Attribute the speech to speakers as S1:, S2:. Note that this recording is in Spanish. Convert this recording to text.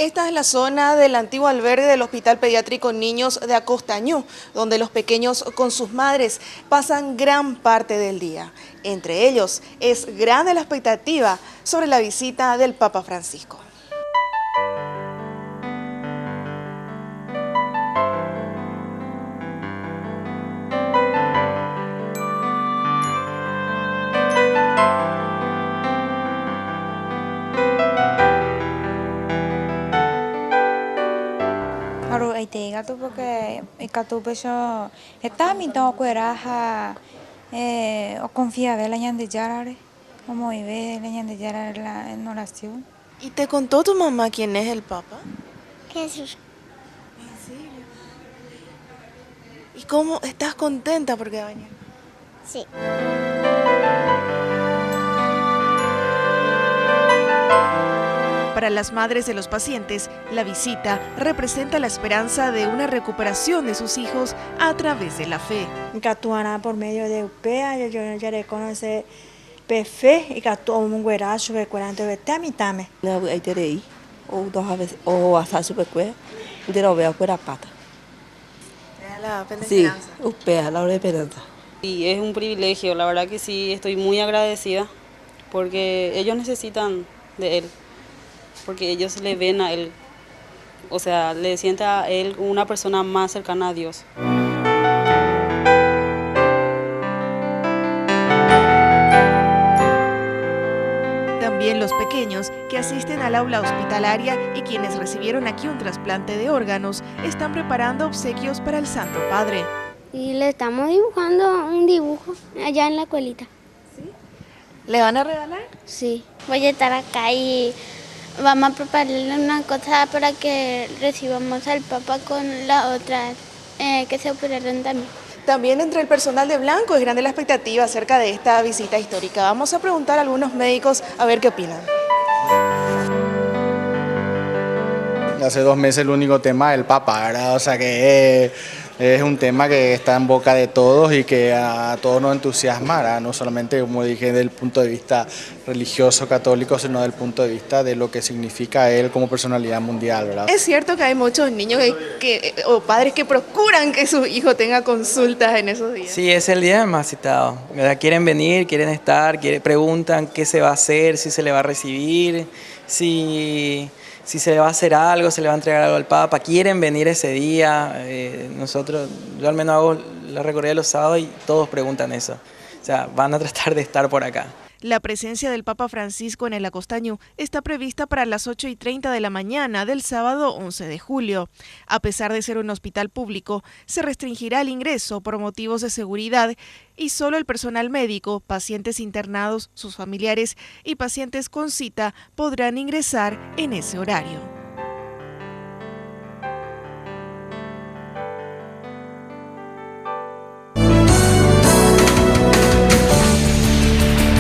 S1: Esta es la zona del antiguo albergue del Hospital Pediátrico Niños de Acostañú, donde los pequeños con sus madres pasan gran parte del día. Entre ellos, es grande la expectativa sobre la visita del Papa Francisco.
S2: Haru aite gato porque gato peso está mi toco era o confía de la ñande yarare como vive la ñande yarare en oración.
S1: ¿Y te contó tu mamá quién es el Papa?
S3: Jesús.
S1: ¿En serio? ¿Y cómo estás contenta porque va a venir?
S3: Sí.
S1: Para las madres de los pacientes, la visita representa la esperanza de una recuperación de sus hijos a través de la fe.
S2: Catuana por medio de UPEA, yo ya reconoce fe y catu un gueracho que cuarante betami tame.
S4: Na ai terei o o asa superque de lo veo fuera pata.
S1: La
S4: Sí, UPEA la hora de esperanza.
S5: Y es un privilegio, la verdad que sí, estoy muy agradecida porque ellos necesitan de él, porque ellos le ven a él, o sea, le sienten a él una persona más cercana a Dios.
S1: También los pequeños que asisten al aula hospitalaria y quienes recibieron aquí un trasplante de órganos están preparando obsequios para el Santo Padre.
S3: Y le estamos dibujando un dibujo allá en la escuelita.
S1: ¿Le van a regalar?
S3: Sí. Voy a estar acá y vamos a prepararle una cosa para que recibamos al Papa con las otras que se operaron también.
S1: También entre el personal de Blanco es grande la expectativa acerca de esta visita histórica. Vamos a preguntar a algunos médicos a ver qué opinan.
S6: Hace 2 meses el único tema es el Papa, ¿verdad? O sea que es un tema que está en boca de todos y que a todos nos entusiasma, ¿verdad? No solamente, como dije, desde el punto de vista religioso católico, sino desde el punto de vista de lo que significa él como personalidad mundial, ¿verdad?
S1: Es cierto que hay muchos niños o padres que procuran que su hijo tenga consultas en esos días.
S7: Sí, es el día más citado. ¿Verdad? Quieren venir, quieren estar, preguntan qué se va a hacer, si se le va a recibir, si se le va a hacer algo, se le va a entregar algo al Papa, quieren venir ese día. Yo al menos hago la recorrida los sábados y todos preguntan eso. O sea, van a tratar de estar por acá.
S1: La presencia del Papa Francisco en el Acostañú está prevista para las 8:30 de la mañana del sábado 11 de julio. A pesar de ser un hospital público, se restringirá el ingreso por motivos de seguridad y solo el personal médico, pacientes internados, sus familiares y pacientes con cita podrán ingresar en ese horario.